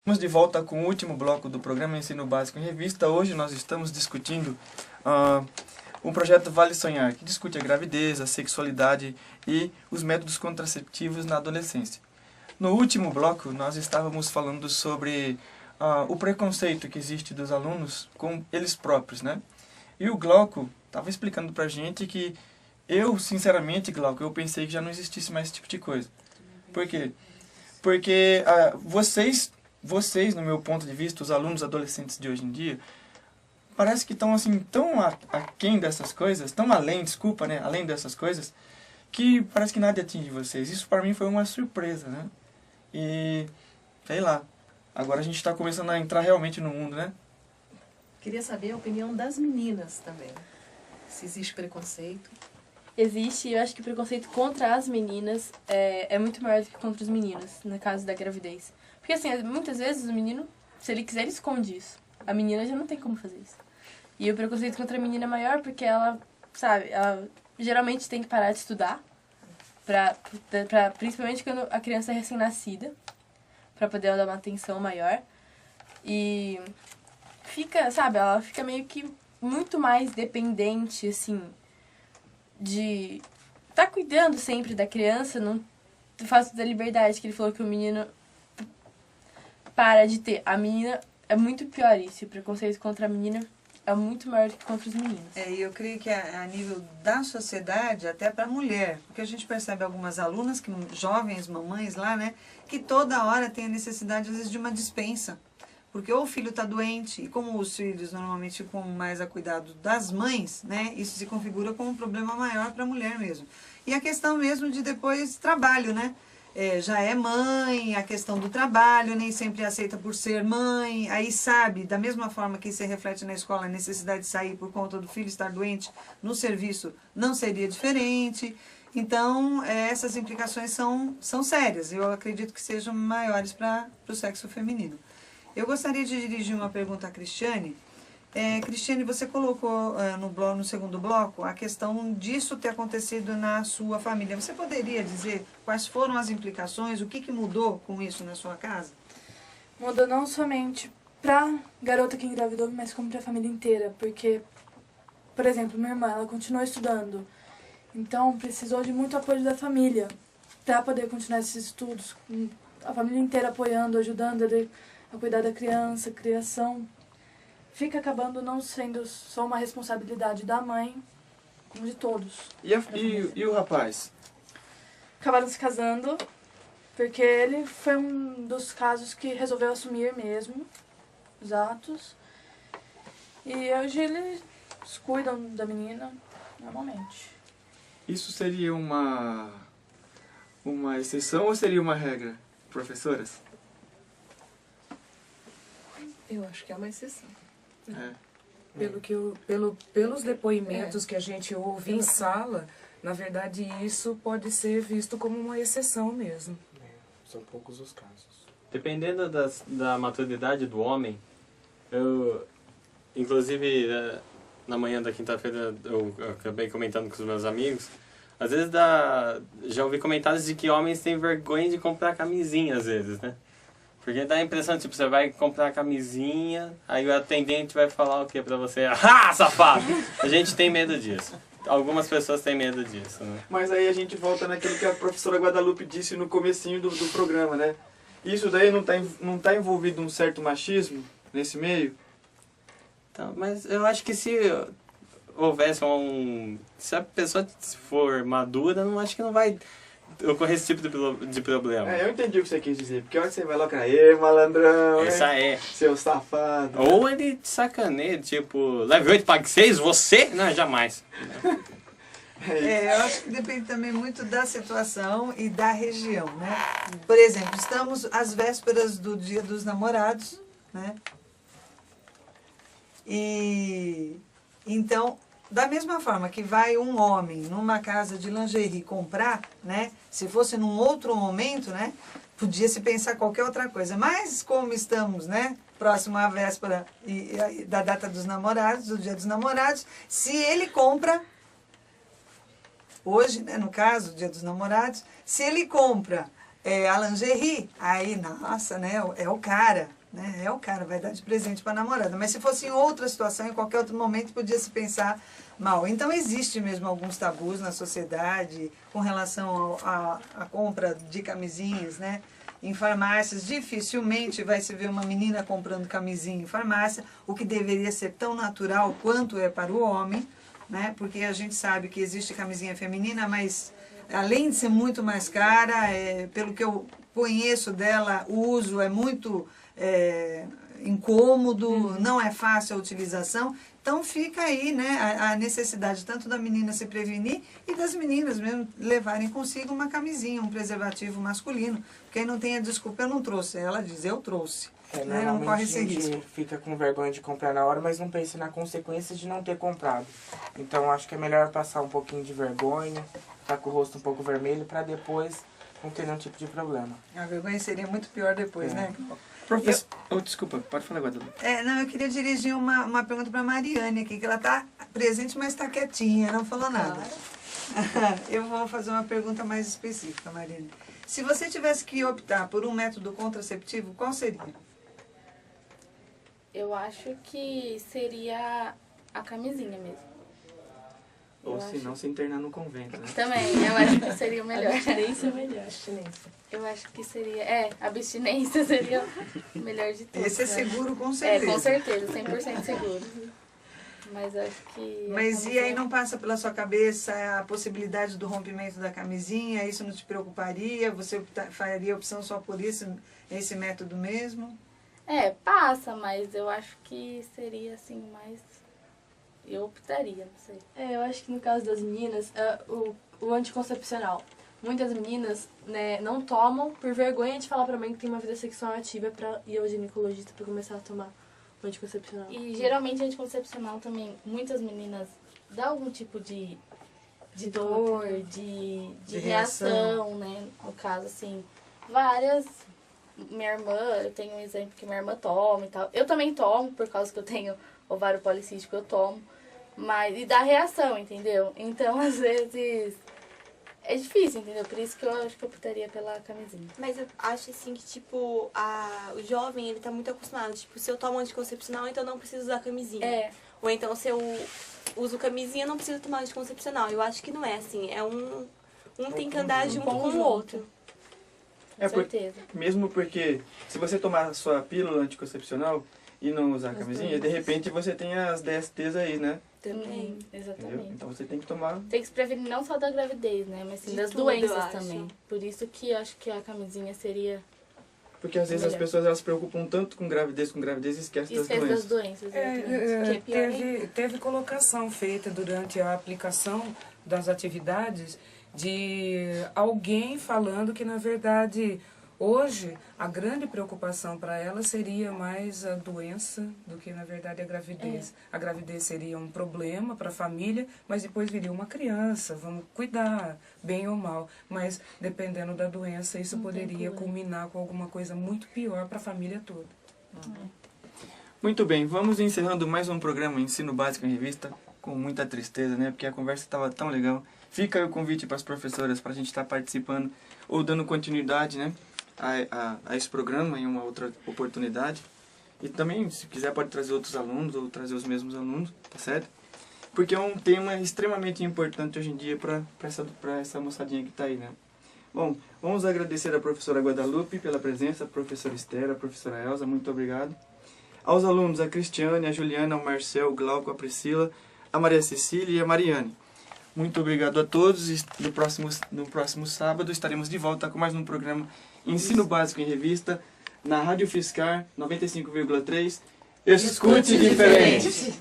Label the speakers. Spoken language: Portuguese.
Speaker 1: Estamos de volta com o último bloco do programa Ensino Básico em Revista. Hoje nós estamos discutindo o projeto Vale Sonhar, que discute a gravidez, a sexualidade e os métodos contraceptivos na adolescência. No último bloco, nós estávamos falando sobre o preconceito que existe dos alunos com eles próprios, né? E o Glauco estava explicando pra gente que sinceramente, Glauco, eu pensei que já não existisse mais esse tipo de coisa. Por quê? Porque vocês, no meu ponto de vista, os alunos adolescentes de hoje em dia, parece que estão assim, tão aquém dessas coisas, tão além, desculpa, né, além dessas coisas, que parece que nada atinge vocês. Isso para mim foi uma surpresa, né? E, sei lá, agora a gente está começando a entrar realmente no mundo, né?
Speaker 2: Queria saber a opinião das meninas também. Se existe preconceito.
Speaker 3: Existe, eu acho que o preconceito contra as meninas é muito maior do que contra os meninos, no caso da gravidez. Porque assim, muitas vezes o menino, se ele quiser, ele esconde isso. A menina já não tem como fazer isso. E o preconceito contra a menina é maior porque ela, sabe, ela geralmente tem que parar de estudar, principalmente quando a criança é recém-nascida, pra poder dar uma atenção maior. E fica, sabe, ela fica meio que muito mais dependente, assim, de tá cuidando sempre da criança, não faço da liberdade que ele falou que o menino para de ter. A menina é muito pior isso, o preconceito contra a menina é muito maior do que contra os meninos.
Speaker 4: E eu creio que a nível da sociedade, até para a mulher, porque a gente percebe algumas alunas, jovens mamães lá, né, que toda hora tem a necessidade, às vezes, de uma dispensa. Porque ou o filho está doente, e como os filhos normalmente ficam mais a cuidado das mães, né, isso se configura como um problema maior para a mulher mesmo. E a questão mesmo de depois trabalho, né? Já é mãe, a questão do trabalho, nem sempre aceita por ser mãe, aí sabe, da mesma forma que se reflete na escola a necessidade de sair por conta do filho estar doente, no serviço não seria diferente. Então, essas implicações são sérias, eu acredito que sejam maiores para o sexo feminino. Eu gostaria de dirigir uma pergunta à Cristiane. Cristiane, você colocou no segundo bloco a questão disso ter acontecido na sua família. Você poderia dizer quais foram as implicações, o que mudou com isso na sua casa?
Speaker 5: Mudou não somente para a garota que engravidou, mas como para a família inteira. Porque, por exemplo, minha irmã, ela continuou estudando. Então, precisou de muito apoio da família para poder continuar esses estudos. A família inteira apoiando, ajudando ele a cuidar da criança, criação. Fica acabando não sendo só uma responsabilidade da mãe, como de todos.
Speaker 1: E o rapaz?
Speaker 5: Acabaram se casando, porque ele foi um dos casos que resolveu assumir mesmo os atos. E hoje eles cuidam da menina normalmente.
Speaker 1: Isso seria uma exceção ou seria uma regra, professoras?
Speaker 2: Eu acho que é uma exceção.
Speaker 6: Pelos depoimentos que a gente ouve em sala, na verdade isso pode ser visto como uma exceção mesmo.
Speaker 7: São poucos os casos.
Speaker 8: Dependendo da maturidade do homem, eu, inclusive na manhã da quinta-feira eu acabei comentando com os meus amigos, às vezes já ouvi comentários de que homens têm vergonha de comprar camisinha às vezes, né? Porque dá a impressão, tipo, você vai comprar a camisinha, aí o atendente vai falar o que pra você? Ah, safado! A gente tem medo disso. Algumas pessoas têm medo disso, né?
Speaker 1: Mas aí a gente volta naquilo que a professora Guadalupe disse no comecinho do programa, né? Isso daí não tá envolvido um certo machismo nesse meio?
Speaker 8: Então, mas eu acho que se houvesse se a pessoa for madura, eu acho que não vai ocorrer esse tipo de problema.
Speaker 1: Eu entendi o que você quis dizer, porque a hora que você vai lá, aê, malandrão,
Speaker 8: essa é.
Speaker 1: Seu safado.
Speaker 8: Ou ele te sacaneia, tipo, leve 8, pague 6, você? Não, jamais.
Speaker 4: Eu acho que depende também muito da situação e da região, né? Por exemplo, estamos às vésperas do Dia dos Namorados, né? E então, da mesma forma que vai um homem numa casa de lingerie comprar, né? Se fosse num outro momento, né? Podia se pensar qualquer outra coisa. Mas como estamos, né? Próximo à véspera da data dos namorados, do Dia dos Namorados, se ele compra, hoje, né, no caso, Dia dos Namorados, se ele compra a lingerie, aí, nossa, né, é o cara, né, vai dar de presente para a namorada. Mas se fosse em outra situação, em qualquer outro momento, podia se pensar mal. Então, existe mesmo alguns tabus na sociedade com relação à compra de camisinhas, né? Em farmácias, dificilmente vai se ver uma menina comprando camisinha em farmácia, o que deveria ser tão natural quanto é para o homem, né? Porque a gente sabe que existe camisinha feminina, mas além de ser muito mais cara, pelo que eu conheço dela, o uso é muito incômodo, não é fácil a utilização. Então fica aí, né, a necessidade tanto da menina se prevenir e das meninas mesmo levarem consigo uma camisinha, um preservativo masculino. Quem não tem a desculpa, eu não trouxe. Ela diz, eu trouxe. Né? Não corre esse risco.
Speaker 9: A gente fica com vergonha de comprar na hora, mas não pensa na consequência de não ter comprado. Então acho que é melhor passar um pouquinho de vergonha, ficar com o rosto um pouco vermelho, para depois não ter nenhum tipo de problema.
Speaker 4: A vergonha seria muito pior depois, né?
Speaker 1: Professor, desculpa, pode falar, Guadalupe.
Speaker 4: Não, eu queria dirigir uma pergunta para a Mariane aqui, que ela está presente, mas está quietinha, não falou nada. Eu vou fazer uma pergunta mais específica, Mariane. Se você tivesse que optar por um método contraceptivo, qual seria?
Speaker 10: Eu acho que seria a camisinha mesmo.
Speaker 1: Ou se não, se internar no convento, né?
Speaker 10: Também, eu acho que seria o melhor.
Speaker 3: Abstinência é melhor.
Speaker 10: Eu acho que seria... abstinência seria o melhor de tudo.
Speaker 4: Esse é seguro, com certeza.
Speaker 10: Com certeza, 100% seguro. Mas acho que...
Speaker 4: Mas e aí não passa pela sua cabeça a possibilidade do rompimento da camisinha? Isso não te preocuparia? Você faria opção só por esse método mesmo?
Speaker 10: Passa, mas eu acho que seria assim mais... Eu optaria, não sei.
Speaker 3: Eu acho que no caso das meninas, o anticoncepcional. Muitas meninas, né, não tomam por vergonha de falar pra mãe que tem uma vida sexual ativa pra ir ao ginecologista pra começar a tomar o anticoncepcional.
Speaker 10: E geralmente anticoncepcional também, muitas meninas dá algum tipo de dor, de reação, né? No caso, assim, várias... Minha irmã, eu tenho um exemplo que minha irmã toma e tal. Eu também tomo, por causa que eu tenho ovário policístico, eu tomo. E dá reação, entendeu? Então, às vezes, é difícil, entendeu? Por isso que eu acho que eu optaria pela camisinha.
Speaker 11: Mas eu acho, assim, que, tipo, o jovem, ele tá muito acostumado. Tipo, se eu tomo anticoncepcional, então eu não preciso usar camisinha. Ou então, se eu uso camisinha, eu não preciso tomar anticoncepcional. Eu acho que não é assim. Um tem que andar junto com o outro.
Speaker 10: Com certeza.
Speaker 1: Mesmo porque, se você tomar a sua pílula anticoncepcional e não usar a camisinha, de repente você tem as DSTs aí, né?
Speaker 10: Também, exatamente.
Speaker 1: Entendeu? Então você tem que tomar...
Speaker 10: Tem que se prevenir não só da gravidez, né? Mas sim das doenças também. Por isso que eu acho que a camisinha seria...
Speaker 1: Porque às vezes as pessoas elas se preocupam tanto com gravidez e esquecem das doenças.
Speaker 6: Teve colocação feita durante a aplicação das atividades de alguém falando que, na verdade, hoje a grande preocupação para ela seria mais a doença do que, na verdade, a gravidez. A gravidez seria um problema para a família, mas depois viria uma criança, vamos cuidar, bem ou mal. Mas, dependendo da doença, isso poderia culminar com alguma coisa muito pior para a família toda.
Speaker 1: Muito bem, vamos encerrando mais um programa Ensino Básico em Revista, com muita tristeza, né? Porque a conversa estava tão legal. Fica aí o convite para as professoras, para a gente estar participando ou dando continuidade, né, a esse programa em uma outra oportunidade. E também, se quiser, pode trazer outros alunos ou trazer os mesmos alunos, tá certo? Porque é um tema extremamente importante hoje em dia para essa moçadinha que está aí, né? Bom, vamos agradecer a professora Guadalupe pela presença, a professora Esther, a professora Elza, muito obrigado. Aos alunos, a Cristiane, a Juliana, o Marcel, o Glauco, a Priscila, a Maria Cecília e a Mariane. Muito obrigado a todos e no próximo sábado estaremos de volta com mais um programa Ensino Básico em Revista na Rádio Fiscar 95,3. Escute diferente!